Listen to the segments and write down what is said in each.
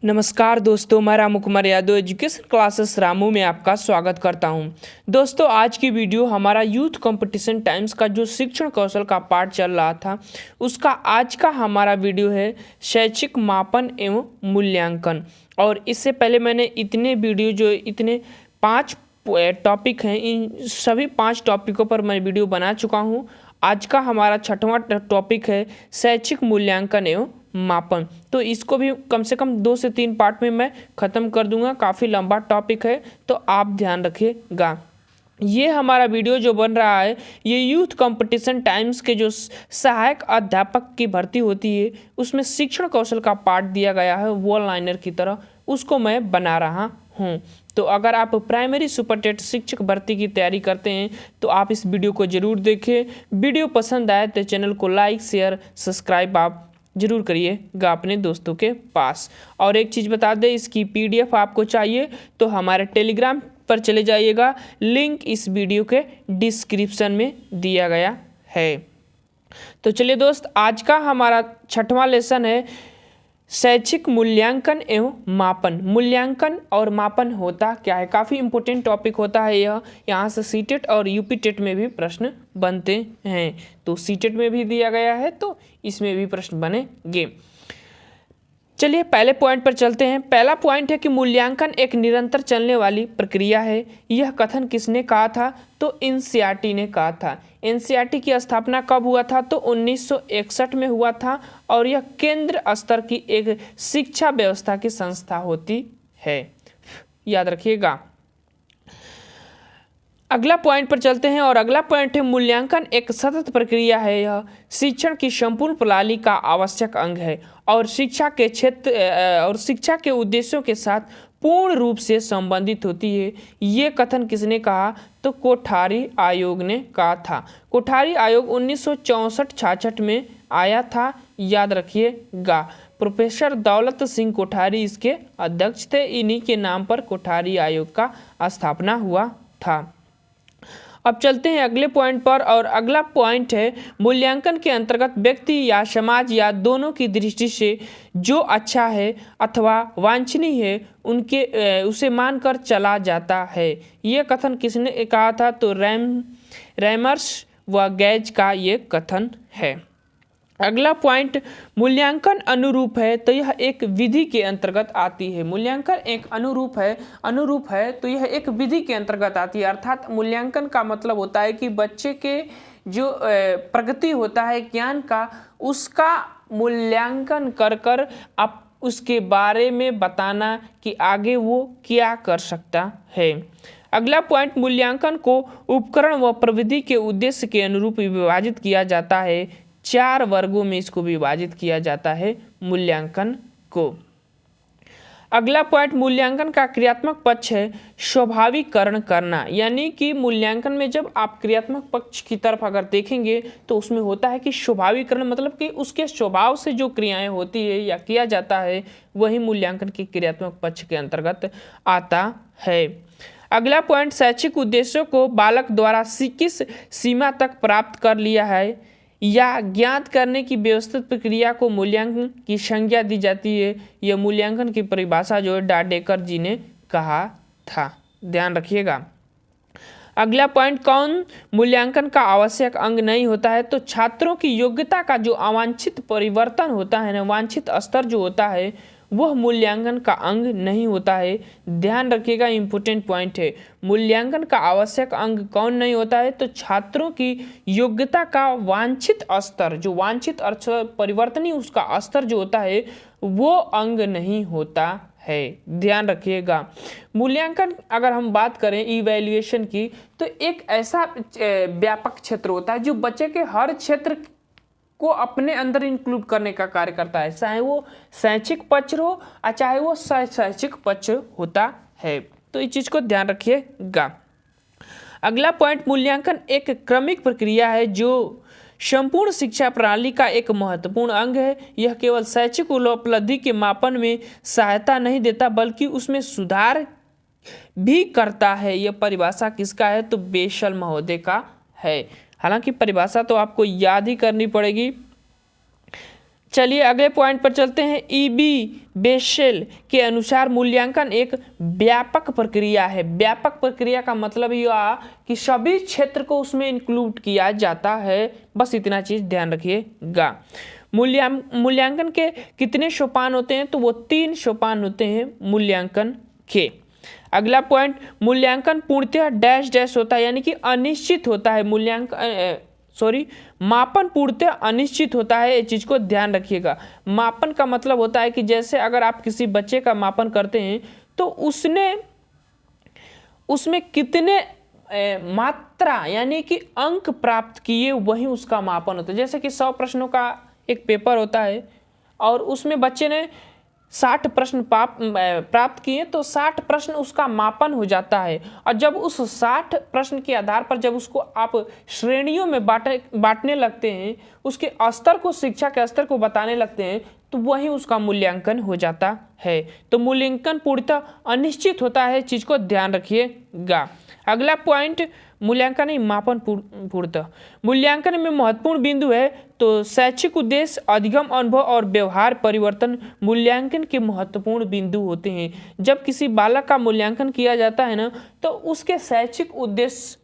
नमस्कार दोस्तों, मैं रामू कुमार यादव एजुकेशन क्लासेस रामू में आपका स्वागत करता हूं। दोस्तों, आज की वीडियो हमारा यूथ कंपटीशन टाइम्स का जो शिक्षण कौशल का पाठ चल रहा था उसका आज का हमारा वीडियो है शैक्षिक मापन एवं मूल्यांकन। और इससे पहले मैंने इतने 5 टॉपिक हैं, इन सभी 5 टॉपिकों पर मैं वीडियो बना चुका हूं। आज का हमारा 6वां टॉपिक है शैक्षिक मूल्यांकन एवं मापन। तो इसको भी कम से कम 2 से 3 पार्ट में मैं ख़त्म कर दूंगा। काफ़ी लंबा टॉपिक है तो आप ध्यान रखिएगा। ये हमारा वीडियो जो बन रहा है ये यूथ कंपटीशन टाइम्स के जो सहायक अध्यापक की भर्ती होती है उसमें शिक्षण कौशल का पार्ट दिया गया है वन लाइनर की तरह, उसको मैं बना रहा हूँ। तो अगर आप प्राइमरी सुपरटेट शिक्षक भर्ती की तैयारी करते हैं तो आप इस वीडियो को ज़रूर देखें। वीडियो पसंद आए तो चैनल को लाइक शेयर सब्सक्राइब आप जरूर करिएगा अपने दोस्तों के पास। और एक चीज़ बता दें, इसकी PDF आपको चाहिए तो हमारे टेलीग्राम पर चले जाइएगा, लिंक इस वीडियो के डिस्क्रिप्शन में दिया गया है। तो चलिए दोस्त, आज का हमारा 6वां लेसन है शैक्षिक मूल्यांकन एवं मापन। मूल्यांकन और मापन होता क्या है, काफ़ी इंपॉर्टेंट टॉपिक होता है यह। यहाँ से सीटेट और यूपीटेट में भी प्रश्न बनते हैं, तो सीटेट में भी दिया गया है तो इसमें भी प्रश्न बनेंगे। चलिए पहले पॉइंट पर चलते हैं। पहला पॉइंट है कि मूल्यांकन एक निरंतर चलने वाली प्रक्रिया है। यह कथन किसने कहा था? तो एनसीईआरटी ने कहा था। एनसीईआरटी की स्थापना कब हुआ था? तो 1961 में हुआ था और यह केंद्र स्तर की एक शिक्षा व्यवस्था की संस्था होती है, याद रखिएगा। अगला पॉइंट पर चलते हैं और अगला पॉइंट है मूल्यांकन एक सतत प्रक्रिया है। यह शिक्षण की संपूर्ण प्रणाली का आवश्यक अंग है और शिक्षा के क्षेत्र और शिक्षा के उद्देश्यों के साथ पूर्ण रूप से संबंधित होती है। ये कथन किसने कहा? तो कोठारी आयोग ने कहा था। कोठारी आयोग 1964-66 में आया था, याद रखिएगा। प्रोफेसर दौलत सिंह कोठारी इसके अध्यक्ष थे। इन्हीं के नाम पर कोठारी आयोग का स्थापना हुआ था। अब चलते हैं अगले पॉइंट पर और अगला पॉइंट है मूल्यांकन के अंतर्गत व्यक्ति या समाज या दोनों की दृष्टि से जो अच्छा है अथवा वांछनीय है उसे मानकर चला जाता है। ये कथन किसने कहा था? तो रैमर्स व गैज का ये कथन है। अगला पॉइंट मूल्यांकन अनुरूप है तो यह एक विधि के अंतर्गत आती है। मूल्यांकन एक अनुरूप है तो यह एक विधि के अंतर्गत आती है। अर्थात मूल्यांकन का मतलब होता है कि बच्चे के जो प्रगति होता है ज्ञान का, उसका मूल्यांकन कर आप उसके बारे में बताना कि आगे वो क्या कर सकता है। अगला पॉइंट मूल्यांकन को उपकरण व प्रविधि के उद्देश्य के अनुरूप विभाजित किया जाता है। 4 वर्गों में इसको विभाजित किया जाता है मूल्यांकन को। अगला पॉइंट मूल्यांकन का क्रियात्मक पक्ष है स्वाभाविकरण करना। यानी कि मूल्यांकन में जब आप क्रियात्मक पक्ष की तरफ अगर देखेंगे तो उसमें होता है कि स्वाभाविकरण, मतलब कि उसके स्वभाव से जो क्रियाएं होती है या किया जाता है वही मूल्यांकन के क्रियात्मक पक्ष के अंतर्गत आता है। अगला पॉइंट शैक्षिक उद्देश्यों को बालक द्वारा किस सीमा तक प्राप्त कर लिया है या ज्ञात करने की व्यवस्थित प्रक्रिया को मूल्यांकन की संज्ञा दी जाती है। यह मूल्यांकन की परिभाषा जो है डाडेकर जी ने कहा था, ध्यान रखिएगा। अगला पॉइंट कौन मूल्यांकन का आवश्यक अंग नहीं होता है? तो छात्रों की योग्यता का जो अवांछित परिवर्तन होता है ना, वांछित स्तर जो होता है वह मूल्यांकन का अंग नहीं होता है। ध्यान रखिएगा, इंपॉर्टेंट पॉइंट है। मूल्यांकन का आवश्यक अंग कौन नहीं होता है? तो छात्रों की योग्यता का वांछित स्तर, जो वांछित अर्थ परिवर्तनीय उसका स्तर जो होता है वो अंग नहीं होता है। ध्यान रखिएगा। मूल्यांकन अगर हम बात करें इवैल्यूएशन की तो एक ऐसा व्यापक क्षेत्र होता है जो बच्चे के हर क्षेत्र को अपने अंदर इंक्लूड करने का कार्य करता है, चाहे वो शैक्षिक पक्ष हो और चाहे वो शैक्षिक पक्ष होता है। तो इस चीज को ध्यान रखिएगा। अगला पॉइंट मूल्यांकन एक क्रमिक प्रक्रिया है जो संपूर्ण शिक्षा प्रणाली का एक महत्वपूर्ण अंग है। यह केवल शैक्षिक उपलब्धि के मापन में सहायता नहीं देता बल्कि उसमें सुधार भी करता है। यह परिभाषा किसका है? तो बेसल महोदय का है। हालांकि परिभाषा तो आपको याद ही करनी पड़ेगी। चलिए अगले पॉइंट पर चलते हैं। ईबी बेसेल के अनुसार मूल्यांकन एक व्यापक प्रक्रिया है। व्यापक प्रक्रिया का मतलब ये हुआ कि सभी क्षेत्र को उसमें इंक्लूड किया जाता है। बस इतना चीज ध्यान रखिएगा। मूल्यांकन के कितने सोपान होते हैं? तो वो 3 सोपान होते हैं मूल्यांकन के। अगला पॉइंट, मूल्यांकन पूर्णतः डैश डैश होता है, यानी कि अनिश्चित होता है। मापन पूर्णतः अनिश्चित होता है। ये चीज को ध्यान रखिएगा। मापन का मतलब होता है कि जैसे अगर आप किसी बच्चे का मापन करते हैं तो उसमें कितने मात्रा यानी कि अंक प्राप्त किए, वही उसका मापन होता है। जैसे कि 100 प्रश्नों का एक पेपर होता है और उसमें बच्चे ने 60 प्रश्न प्राप्त किए तो 60 प्रश्न उसका मापन हो जाता है। और जब उस 60 प्रश्न के आधार पर जब उसको आप श्रेणियों में बांटने लगते हैं, उसके स्तर को, शिक्षा के स्तर को बताने लगते हैं, तो वही उसका मूल्यांकन हो जाता है। तो मूल्यांकन पूर्णतः अनिश्चित होता है, चीज को ध्यान रखिएगा। अगला पॉइंट, मूल्यांकन नहीं, मापन पूर्णतः। मूल्यांकन में महत्वपूर्ण बिंदु है तो शैक्षिक उद्देश्य, अधिगम अनुभव और व्यवहार परिवर्तन मूल्यांकन के महत्वपूर्ण बिंदु होते हैं। जब किसी बालक का मूल्यांकन किया जाता है ना, तो उसके शैक्षिक उद्देश्य,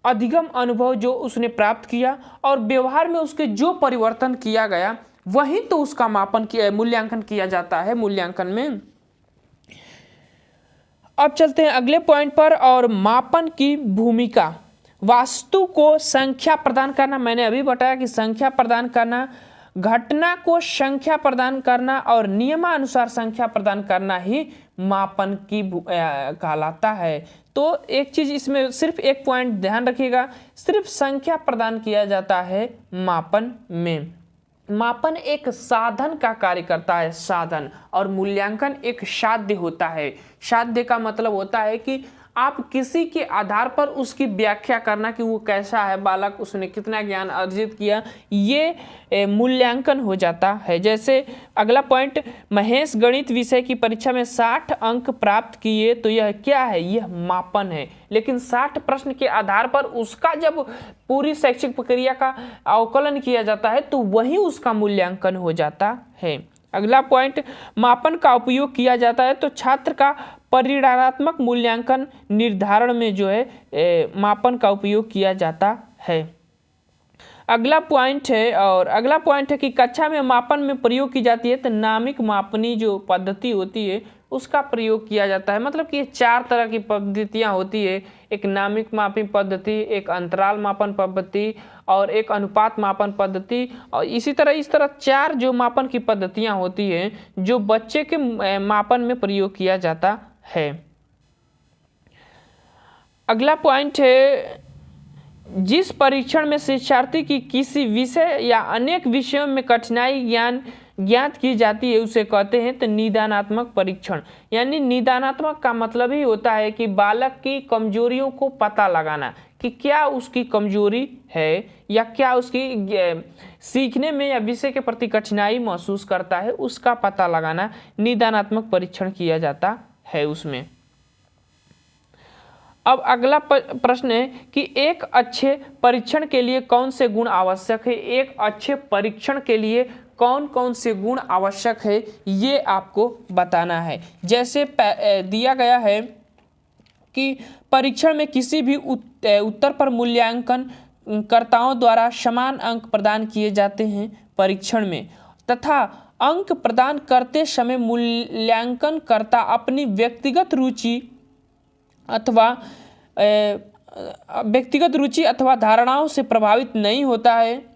अधिगम अनुभव जो उसने प्राप्त किया और व्यवहार में उसके जो परिवर्तन किया गया, वही तो उसका मूल्यांकन किया जाता है मूल्यांकन में। अब चलते हैं अगले पॉइंट पर, और मापन की भूमिका। वास्तु को संख्या प्रदान करना, मैंने अभी बताया कि संख्या प्रदान करना, घटना को संख्या प्रदान करना और नियमानुसार संख्या प्रदान करना ही मापन की कहलाता है। तो एक चीज इसमें सिर्फ एक पॉइंट ध्यान रखिएगा, सिर्फ संख्या प्रदान किया जाता है मापन में। मापन एक साधन का कार्य करता है, साधन, और मूल्यांकन एक साध्य होता है। साध्य का मतलब होता है कि आप किसी के आधार पर उसकी व्याख्या करना कि वो कैसा है बालक, उसने कितना ज्ञान अर्जित किया, ये मूल्यांकन हो जाता है। जैसे अगला पॉइंट, महेश गणित विषय की परीक्षा में 60 अंक प्राप्त किए, तो यह क्या है? यह मापन है। लेकिन 60 प्रश्न के आधार पर उसका जब पूरी शैक्षिक प्रक्रिया का अवकलन किया जाता है, तो वही उसका मूल्यांकन हो जाता है। अगला पॉइंट, मापन का उपयोग किया जाता है तो छात्र का परिणामात्मक मूल्यांकन निर्धारण में जो है मापन का उपयोग किया जाता है। अगला पॉइंट है, और अगला पॉइंट है कि कक्षा में मापन में प्रयोग की जाती है तो नामिक मापनी जो पद्धति होती है उसका प्रयोग किया जाता है। मतलब कि 4 तरह की पद्धतियाँ होती है, एक नामिक मापन पद्धति, एक अंतराल मापन पद्धति और एक अनुपात मापन पद्धति। और इस तरह 4 जो मापन की पद्धतियाँ होती हैं जो बच्चे के मापन में प्रयोग किया जाता है। अगला पॉइंट है, जिस परीक्षण में शिक्षार्थी की किसी विषय या अनेक विषयों में कठिनाई ज्ञात की जाती है उसे कहते हैं तो निदानात्मक परीक्षण। यानी निदानात्मक का मतलब ही होता है कि बालक की कमजोरियों को पता लगाना कि क्या उसकी कमजोरी है या क्या उसकी सीखने में या विषय के प्रति कठिनाई महसूस करता है, उसका पता लगाना निदानात्मक परीक्षण किया जाता है उसमें। अब अगला प्रश्न है कि एक अच्छे परीक्षण के लिए कौन से गुण आवश्यक है? एक अच्छे परीक्षण के लिए कौन कौन से गुण आवश्यक है, ये आपको बताना है। जैसे दिया गया है कि परीक्षण में किसी भी उत्तर पर मूल्यांकन कर्ताओं द्वारा समान अंक प्रदान किए जाते हैं परीक्षण में, तथा अंक प्रदान करते समय मूल्यांकन कर्ता अपनी व्यक्तिगत रुचि अथवा धारणाओं से प्रभावित नहीं होता है।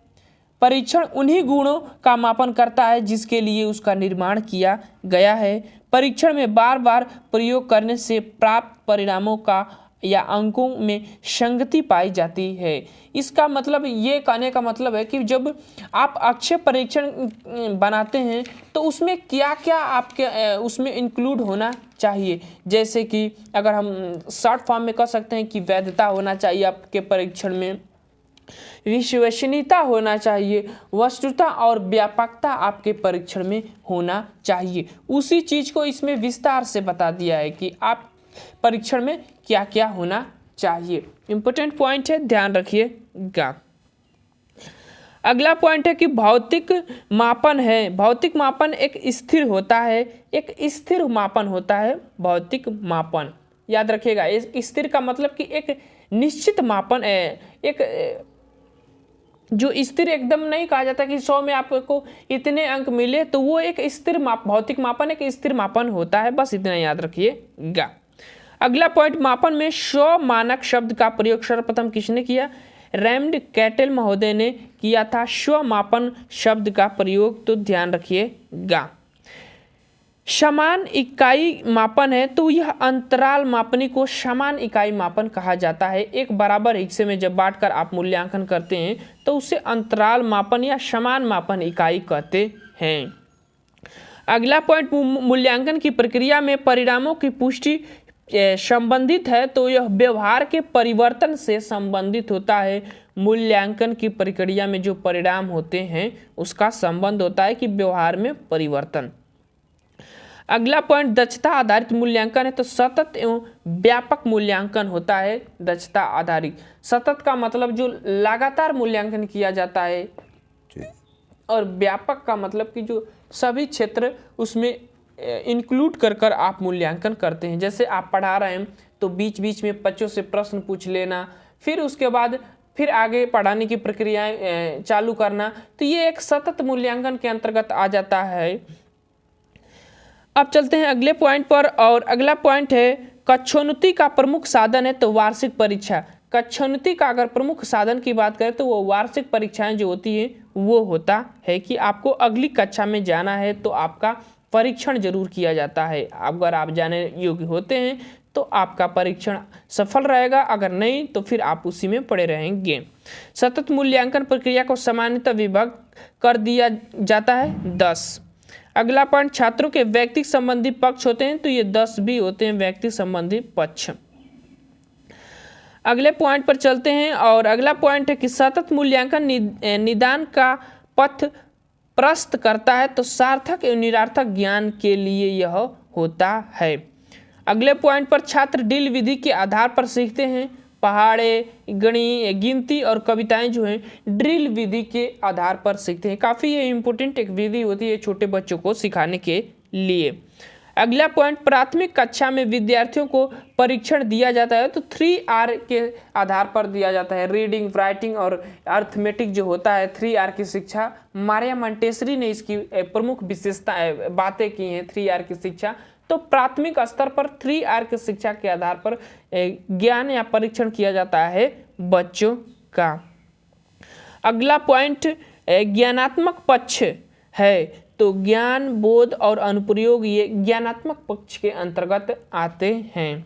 परीक्षण उन्हीं गुणों का मापन करता है जिसके लिए उसका निर्माण किया गया है। परीक्षण में बार बार प्रयोग करने से प्राप्त परिणामों का या अंकों में संगति पाई जाती है। इसका मतलब, ये कहने का मतलब है कि जब आप अच्छे परीक्षण बनाते हैं तो उसमें क्या क्या आपके उसमें इंक्लूड होना चाहिए। जैसे कि अगर हम शॉर्ट फॉर्म में कह सकते हैं कि वैधता होना चाहिए आपके परीक्षण में, विश्वसनीयता होना चाहिए, वस्तुता और व्यापकता आपके परीक्षण में होना चाहिए। उसी चीज को इसमें विस्तार से बता दिया है कि आप परीक्षण में क्या क्या होना चाहिए। इंपॉर्टेंट पॉइंट है, ध्यान रखिएगा। अगला पॉइंट है कि भौतिक मापन है। भौतिक मापन एक स्थिर होता है, एक स्थिर मापन होता है भौतिक मापन। याद रखिएगा, इस स्थिर का मतलब कि एक निश्चित मापन है, एक जो स्थिर एकदम नहीं कहा जाता कि 100 में आपको इतने अंक मिले, तो वो एक स्थिर भौतिक मापन एक स्थिर मापन होता है, बस इतना याद रखिएगा। अगला पॉइंट, मापन में स्व मानक शब्द का प्रयोग सर्वप्रथम किसने किया? रैमंड कैटल महोदय ने किया था स्व मापन शब्द का प्रयोग, तो ध्यान रखिएगा। समान इकाई मापन है, तो यह अंतराल मापनी को समान इकाई मापन कहा जाता है। एक बराबर हिस्से में जब बांटकर आप मूल्यांकन करते हैं तो उसे अंतराल मापन या समान मापन इकाई कहते हैं। अगला पॉइंट, मूल्यांकन की प्रक्रिया में परिणामों की पुष्टि संबंधित है, तो यह व्यवहार के परिवर्तन से संबंधित होता है। मूल्यांकन की प्रक्रिया में जो परिणाम होते हैं उसका संबंध होता है कि व्यवहार में परिवर्तन। अगला पॉइंट, दक्षता आधारित मूल्यांकन है, तो सतत एवं व्यापक मूल्यांकन होता है दक्षता आधारित। सतत का मतलब जो लगातार मूल्यांकन किया जाता है, और व्यापक का मतलब कि जो सभी क्षेत्र उसमें इंक्लूड कर आप मूल्यांकन करते हैं। जैसे आप पढ़ा रहे हैं तो बीच बीच में बच्चों से प्रश्न पूछ लेना, फिर उसके बाद फिर आगे पढ़ाने की प्रक्रियाएं चालू करना, तो ये एक सतत मूल्यांकन के अंतर्गत आ जाता है। अब चलते हैं अगले पॉइंट पर, और अगला पॉइंट है कक्षोन्नति का प्रमुख साधन है, तो वार्षिक परीक्षा। कक्षोन्नति का अगर प्रमुख साधन की बात करें तो वो वार्षिक परीक्षाएं जो होती है वो होता है कि आपको अगली कक्षा में जाना है तो आपका परीक्षण जरूर किया जाता है। अगर आप जाने योग्य होते हैं तो आपका परीक्षण सफल रहेगा, अगर नहीं तो फिर आप उसी में पड़े रहेंगे। सतत मूल्यांकन प्रक्रिया को सामान्यतः विभक्त कर दिया जाता है 10। अगला पॉइंट, छात्रों के व्यक्तिगत संबंधी पक्ष होते हैं, तो ये 10 भी होते हैं व्यक्तिगत संबंधी पक्ष। अगले पॉइंट पर चलते हैं, और अगला पॉइंट है कि सतत मूल्यांकन निदान का पथ प्रशस्त करता है, तो सार्थक एवं निरर्थक ज्ञान के लिए यह होता है। अगले पॉइंट पर, छात्र ड्रिल विधि के आधार पर सीखते हैं। पहाड़े, गिनती और कविताएं जो हैं ड्रिल विधि के आधार पर सीखते हैं। काफ़ी ये इम्पोर्टेंट एक विधि होती है छोटे बच्चों को सिखाने के लिए। अगला पॉइंट, प्राथमिक कक्षा में विद्यार्थियों को परीक्षण दिया जाता है, तो 3R के आधार पर दिया जाता है। रीडिंग, राइटिंग और अर्थमेटिक जो होता है 3R की शिक्षा। मारिया मोंटेसरी ने इसकी प्रमुख विशेषता बातें की हैं 3R की शिक्षा। तो प्राथमिक स्तर पर 3R की शिक्षा के आधार पर ज्ञान या परीक्षण किया जाता है बच्चों का। अगला पॉइंट ज्ञानात्मक पक्ष है, तो ज्ञान, बोध और अनुप्रयोग ये ज्ञानात्मक पक्ष के अंतर्गत आते हैं।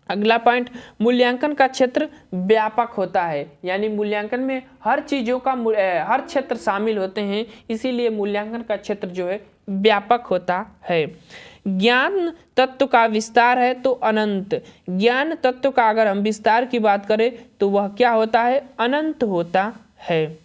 अगला पॉइंट, मूल्यांकन का क्षेत्र व्यापक होता है, यानी मूल्यांकन में हर चीज़ों का हर क्षेत्र शामिल होते हैं, इसीलिए मूल्यांकन का क्षेत्र जो है व्यापक होता है। ज्ञान तत्व का विस्तार है, तो अनंत। ज्ञान तत्व का अगर हम विस्तार की बात करें तो वह क्या होता है? अनंत होता है।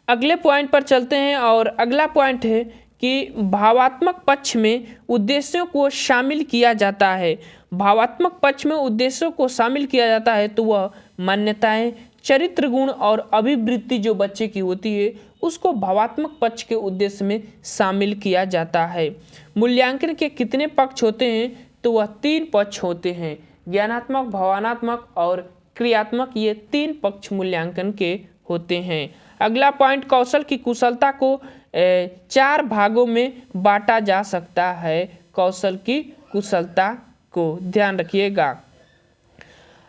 अगले पॉइंट पर चलते हैं, और अगला पॉइंट है कि भावात्मक पक्ष में उद्देश्यों को शामिल किया जाता है। भावात्मक पक्ष में उद्देश्यों को शामिल किया जाता है, तो वह मान्यताएं, चरित्र गुण और अभिवृत्ति जो बच्चे की होती है उसको भावात्मक पक्ष के उद्देश्य में शामिल किया जाता है। मूल्यांकन के कितने पक्ष होते हैं? तो वह 3 पक्ष होते हैं, ज्ञानात्मक, भावनात्मक और क्रियात्मक। ये 3 पक्ष मूल्यांकन के होते हैं। अगला पॉइंट, कौशल की कुशलता को 4 भागों में बांटा जा सकता है। कौशल की कुशलता को ध्यान रखिएगा।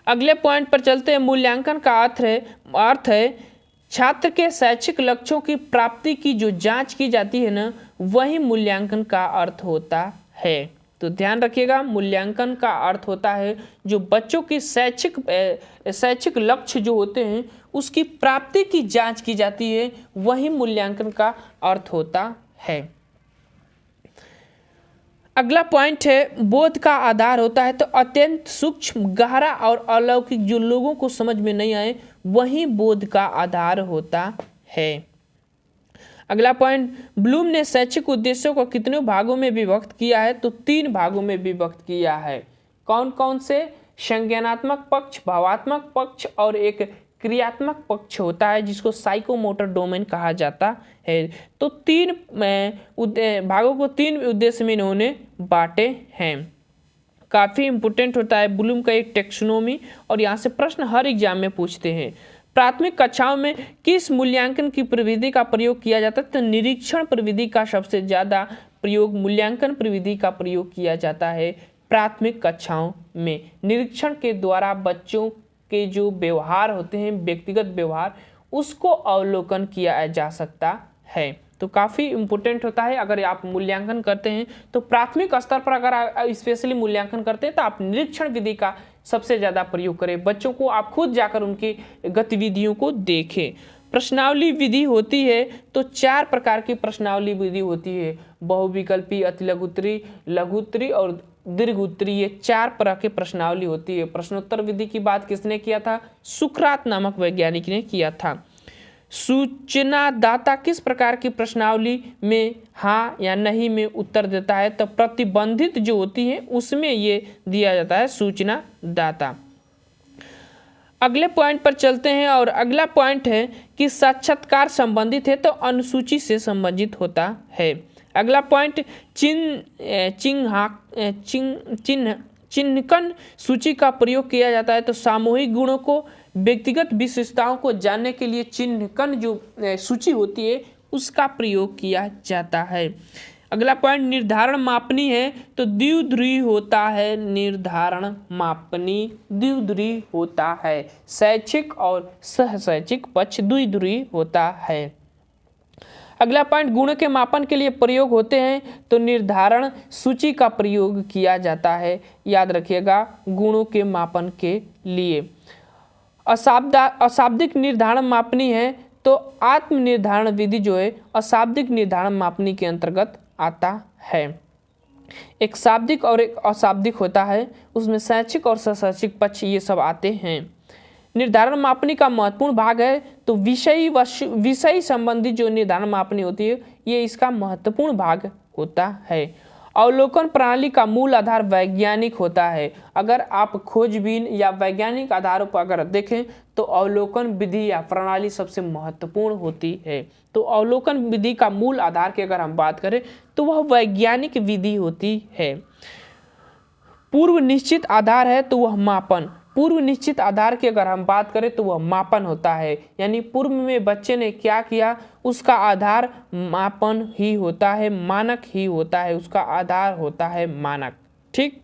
अगले पॉइंट पर चलते हैं, मूल्यांकन का अर्थ है छात्र के शैक्षिक लक्ष्यों की प्राप्ति की जो जांच की जाती है ना, वही मूल्यांकन का अर्थ होता है। तो ध्यान रखिएगा, मूल्यांकन का अर्थ होता है जो बच्चों की शैक्षिक लक्ष्य जो होते हैं उसकी प्राप्ति की जांच की जाती है, वही मूल्यांकन का अर्थ होता है। अगला पॉइंट है बोध का आधार होता है, तो अत्यंत सूक्ष्म, गहरा और अलौकिक जो लोगों को समझ में नहीं आए वही बोध का आधार होता है। अगला पॉइंट, ब्लूम ने शैक्षिक उद्देश्यों को कितने भागों में विभक्त किया है? तो 3 भागों में विभक्त किया है। कौन कौन से? संज्ञानात्मक पक्ष, भावात्मक पक्ष और एक क्रियात्मक पक्ष होता है जिसको साइकोमोटर डोमेन कहा जाता है। तो तीन भागों को तीन उद्देश्य में इन्होंने बांटे हैं। काफ़ी इंपॉर्टेंट होता है ब्लूम का एक टेक्सोनोमी, और यहाँ से प्रश्न हर एग्जाम में पूछते हैं। प्राथमिक कक्षाओं में किस मूल्यांकन की प्रविधि का प्रयोग किया जाता है? तो निरीक्षण प्रविधि का सबसे ज़्यादा प्रयोग, मूल्यांकन प्रविधि का प्रयोग किया जाता है प्राथमिक कक्षाओं में। निरीक्षण के द्वारा बच्चों के जो व्यवहार होते हैं, व्यक्तिगत व्यवहार, उसको अवलोकन किया जा सकता है। तो काफ़ी इम्पोर्टेंट होता है। अगर आप मूल्यांकन करते हैं तो प्राथमिक स्तर पर अगर आप स्पेशली मूल्यांकन करते हैं तो आप निरीक्षण विधि का सबसे ज़्यादा प्रयोग करें। बच्चों को आप खुद जाकर उनकी गतिविधियों को देखें। प्रश्नावली विधि होती है तो 4 प्रकार की प्रश्नावली विधि होती है, बहुविकल्पी, अतिलघुत्तरी, लघुत्तरी और दीर्घोत्तरी। ये 4 तरह की प्रश्नावली होती है। प्रश्नोत्तर विधि की बात किसने किया था? सुकरात नामक वैज्ञानिक ने किया था। सूचनादाता किस प्रकार की प्रश्नावली में हाँ या नहीं में उत्तर देता है? तो प्रतिबंधित जो होती है उसमें ये दिया जाता है सूचनादाता। अगले पॉइंट पर चलते हैं, और अगला पॉइंट है कि साक्षात्कार संबंधित है तो अनुसूची से संबंधित होता है। अगला पॉइंट चिन्हकन सूची का प्रयोग किया जाता है। तो सामूहिक गुणों को, व्यक्तिगत विशेषताओं को जानने के लिए चिन्हकन जो सूची होती है उसका प्रयोग किया जाता है। अगला पॉइंट निर्धारण मापनी है तो द्विध्रुवी होता है। निर्धारण मापनी द्विध्रुवी होता है। शैक्षिक और सहशैक्षिक पक्ष द्विध्रुवी होता है। अगला पॉइंट गुण के मापन के लिए प्रयोग होते हैं तो निर्धारण सूची का प्रयोग किया जाता है। याद रखिएगा, गुणों के मापन के लिए। अशाब्दिक निर्धारण मापनी है तो आत्म निर्धारण विधि जो है अशाब्दिक निर्धारण मापनी के अंतर्गत आता है। एक शाब्दिक और एक अशाब्दिक होता है, उसमें शैक्षिक और सहशैक्षिक पक्ष ये सब आते हैं। निर्धारण मापनी का महत्वपूर्ण भाग है तो विषय संबंधी जो निर्धारण मापनी होती है ये इसका महत्वपूर्ण भाग होता है। अवलोकन प्रणाली का मूल आधार वैज्ञानिक होता है। अगर आप खोजबीन या वैज्ञानिक आधारों पर अगर देखें तो अवलोकन विधि या प्रणाली सबसे महत्वपूर्ण होती है। तो अवलोकन विधि का मूल आधार की अगर हम बात करें तो वह वैज्ञानिक विधि होती है। पूर्व निश्चित आधार है तो वह मापन, पूर्व निश्चित आधार की अगर हम बात करें तो वह मापन होता है। यानी पूर्व में बच्चे ने क्या किया उसका आधार मापन ही होता है, मानक ही होता है, उसका आधार होता है मानक। ठीक।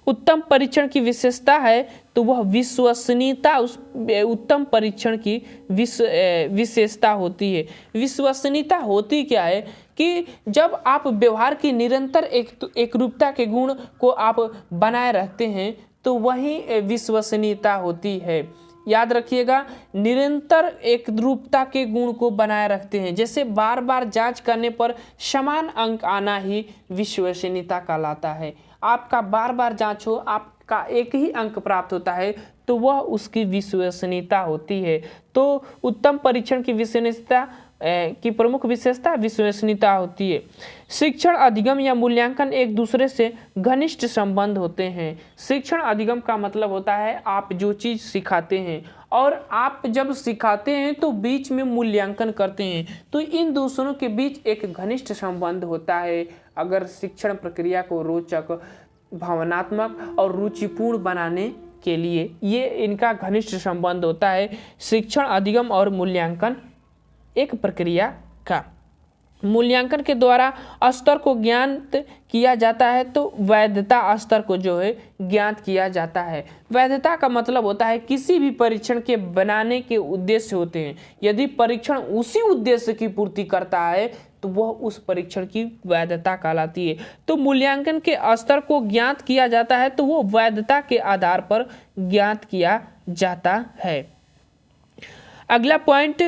उत्तम परीक्षण की विशेषता है तो वह विश्वसनीयता उस उत्तम परीक्षण की विशेषता होती है। विश्वसनीयता होती क्या है कि जब आप व्यवहार की निरंतर एकरूपता के गुण को आप बनाए रखते हैं तो वही विश्वसनीयता होती है। याद रखिएगा, निरंतर एकरूपता के गुण को बनाए रखते हैं। जैसे बार बार जांच करने पर समान अंक आना ही विश्वसनीयता कहलाता है। आपका बार बार जांच हो, आपका एक ही अंक प्राप्त होता है तो वह उसकी विश्वसनीयता होती है। तो उत्तम परीक्षण की विश्वसनीयता की प्रमुख विशेषता विश्वसनीयता होती है। शिक्षण अधिगम या मूल्यांकन एक दूसरे से घनिष्ठ संबंध होते हैं। शिक्षण अधिगम का मतलब होता है आप जो चीज़ सिखाते हैं और आप जब सिखाते हैं तो बीच में मूल्यांकन करते हैं, तो इन दूसरों के बीच एक घनिष्ठ संबंध होता है। अगर शिक्षण प्रक्रिया को रोचक, भावनात्मक और रुचिपूर्ण बनाने के लिए ये इनका घनिष्ठ संबंध होता है। शिक्षण अधिगम और मूल्यांकन एक प्रक्रिया का। मूल्यांकन के द्वारा स्तर को ज्ञात किया जाता है तो वैधता स्तर को जो है ज्ञात किया जाता है। वैधता का मतलब होता है किसी भी परीक्षण के बनाने के उद्देश्य होते हैं। यदि परीक्षण उसी उद्देश्य की पूर्ति करता है तो वह उस परीक्षण की वैधता कहलाती है। तो मूल्यांकन के स्तर को ज्ञात किया जाता है तो वो वैधता के आधार पर ज्ञात किया जाता है। अगला पॉइंट,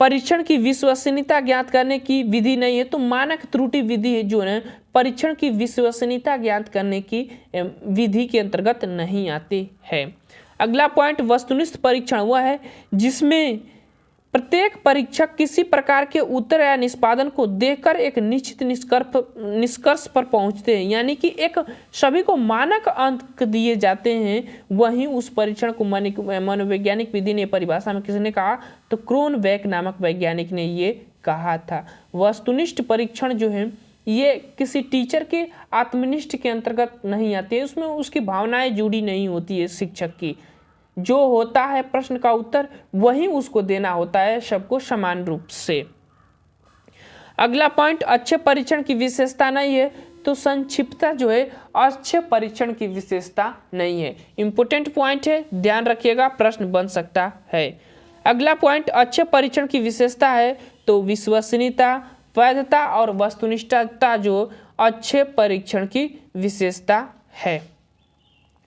परीक्षण की विश्वसनीयता ज्ञात करने की विधि नहीं है तो मानक त्रुटि विधि है जो है परीक्षण की विश्वसनीयता ज्ञात करने की विधि के अंतर्गत नहीं आती है। अगला पॉइंट, वस्तुनिष्ठ परीक्षण वह है जिसमें प्रत्येक परीक्षक किसी प्रकार के उत्तर या निष्पादन को देखकर एक निश्चित निष्कर्ष पर पहुंचते हैं, यानी कि एक सभी को मानक अंक दिए जाते हैं। वहीं उस परीक्षण को मनोवैज्ञानिक विधि ने परिभाषा में किसने कहा, तो क्रोनबेक नामक वैज्ञानिक ने ये कहा था। वस्तुनिष्ठ परीक्षण जो है ये किसी टीचर के आत्मनिष्ठ के अंतर्गत नहीं आती है, उसमें उसकी भावनाएं जुड़ी नहीं होती है। शिक्षक की जो होता है प्रश्न का उत्तर वही उसको देना होता है सबको समान रूप से। अगला पॉइंट, अच्छे परीक्षण की विशेषता नहीं है, तो संक्षिप्तता जो है अच्छे परीक्षण की विशेषता नहीं है। इंपॉर्टेंट पॉइंट है, ध्यान रखिएगा, प्रश्न बन सकता है। अगला पॉइंट, अच्छे परीक्षण की विशेषता है तो विश्वसनीयता, वैधता और वस्तुनिष्ठता जो अच्छे परीक्षण की विशेषता है।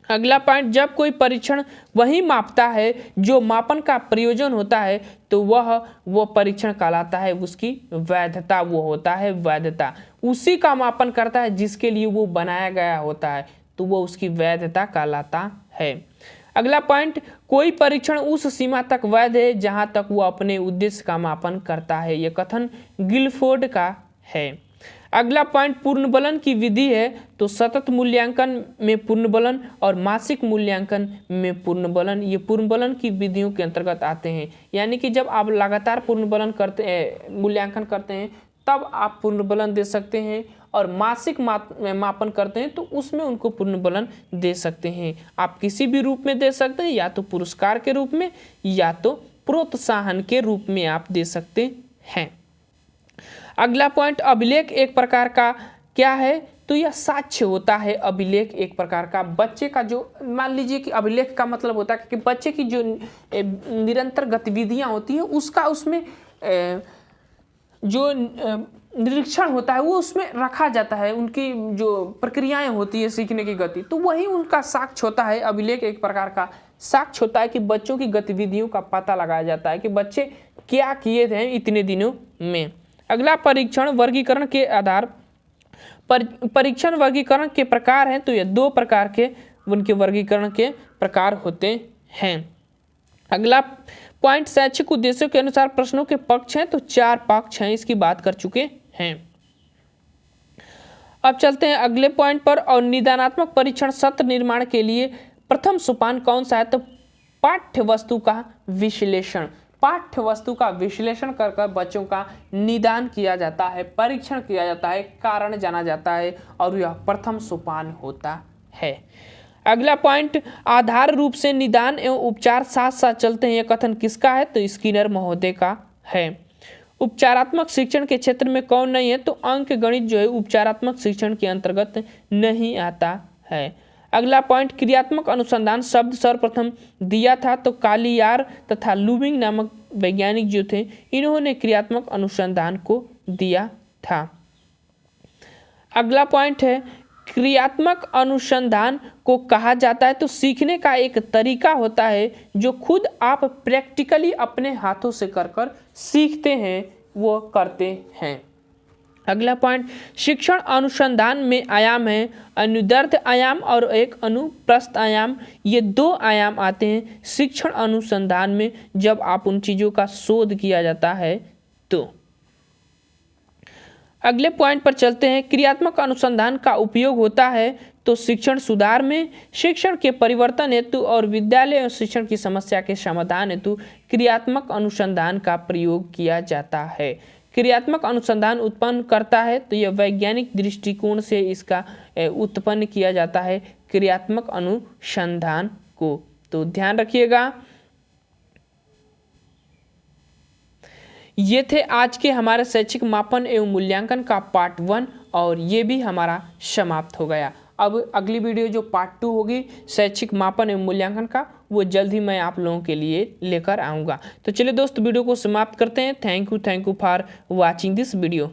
अगला पॉइंट, जब कोई परीक्षण वही मापता है जो मापन का प्रयोजन होता है तो वह परीक्षण कहलाता है उसकी वैधता, वो होता है वैधता। उसी का मापन करता है जिसके लिए वो बनाया गया होता है तो वो उसकी वैधता कहलाता है। अगला पॉइंट, कोई परीक्षण उस सीमा तक वैध है जहां तक वो अपने उद्देश्य का मापन करता है। यह कथन गिलफोर्ड का है। अगला पॉइंट, पूर्णबलन की विधि है तो सतत मूल्यांकन में पूर्णबलन और मासिक मूल्यांकन में पूर्णबलन, ये पूर्णबलन की विधियों के अंतर्गत आते हैं। यानी कि जब आप लगातार पूर्णबलन मूल्यांकन करते हैं तब आप पूर्णबलन दे सकते हैं, और मासिक मापन करते हैं तो उसमें उनको पूर्णबलन दे सकते हैं। आप किसी भी रूप में दे सकते हैं, या तो पुरस्कार के रूप में या तो प्रोत्साहन के रूप में आप दे सकते हैं। अगला पॉइंट, अभिलेख एक प्रकार का क्या है, तो यह साक्ष्य होता है। अभिलेख एक प्रकार का बच्चे का जो, मान लीजिए कि अभिलेख का मतलब होता है कि बच्चे की जो निरंतर गतिविधियां होती हैं उसका उसमें जो निरीक्षण होता है वो उसमें रखा जाता है। उनकी जो प्रक्रियाएं होती है सीखने की गति, तो वही उनका साक्ष्य होता है। अभिलेख एक प्रकार का साक्ष्य होता है कि बच्चों की गतिविधियों का पता लगाया जाता है कि बच्चे क्या किए थे इतने दिनों में। अगला, परीक्षण वर्गीकरण के आधार परीक्षण वर्गीकरण के प्रकार हैं तो ये दो प्रकार के उनके वर्गीकरण के प्रकार होते हैं। अगला पॉइंट, शैक्षिक उद्देश्यों के अनुसार प्रश्नों के पक्ष हैं तो 4 पक्ष हैं, इसकी बात कर चुके हैं। अब चलते हैं अगले पॉइंट पर। और निदानात्मक परीक्षण सत्र निर्माण के लिए प्रथम सोपान कौन सा है, तो पाठ्य वस्तु का विश्लेषण। पाठ्य वस्तु का विश्लेषण कर बच्चों का निदान किया जाता है, परीक्षण किया जाता है, कारण जाना जाता है, और यह प्रथम सोपान होता है। अगला पॉइंट, आधार रूप से निदान एवं उपचार साथ साथ चलते हैं, यह कथन किसका है, तो स्किनर महोदय का है। उपचारात्मक शिक्षण के क्षेत्र में कौन नहीं है, तो अंक गणित जो है उपचारात्मक शिक्षण के अंतर्गत नहीं आता है। अगला पॉइंट, क्रियात्मक अनुसंधान शब्द सर्वप्रथम दिया था तो कालियार तथा लुबिंग नामक वैज्ञानिक जो थे इन्होंने क्रियात्मक अनुसंधान को दिया था। अगला पॉइंट है, क्रियात्मक अनुसंधान को कहा जाता है तो सीखने का एक तरीका होता है जो खुद आप प्रैक्टिकली अपने हाथों से कर सीखते हैं, वो करते हैं। अगला पॉइंट, शिक्षण अनुसंधान में आयाम है, अनुदैर्ध्य आयाम और एक अनुप्रस्थ आयाम, ये 2 आयाम आते हैं शिक्षण अनुसंधान में जब आप उन चीज़ों का शोध किया जाता है तो। अगले पॉइंट पर चलते हैं, क्रियात्मक अनुसंधान का उपयोग होता है तो शिक्षण सुधार में, शिक्षण के परिवर्तन हेतु और विद्यालय और शिक्षण की समस्या के समाधान हेतु क्रियात्मक अनुसंधान का प्रयोग किया जाता है। क्रियात्मक अनुसंधान उत्पन्न करता है तो यह वैज्ञानिक दृष्टिकोण से इसका उत्पन्न किया जाता है क्रियात्मक अनुसंधान को, तो ध्यान रखिएगा। ये थे आज के हमारे शैक्षिक मापन एवं मूल्यांकन का पार्ट 1 और ये भी हमारा समाप्त हो गया। अब अगली वीडियो जो पार्ट 2 होगी शैक्षिक मापन एवं मूल्यांकन का, वो जल्द ही मैं आप लोगों के लिए लेकर आऊँगा। तो चलिए दोस्त वीडियो को समाप्त करते हैं। Thank you for watching this video.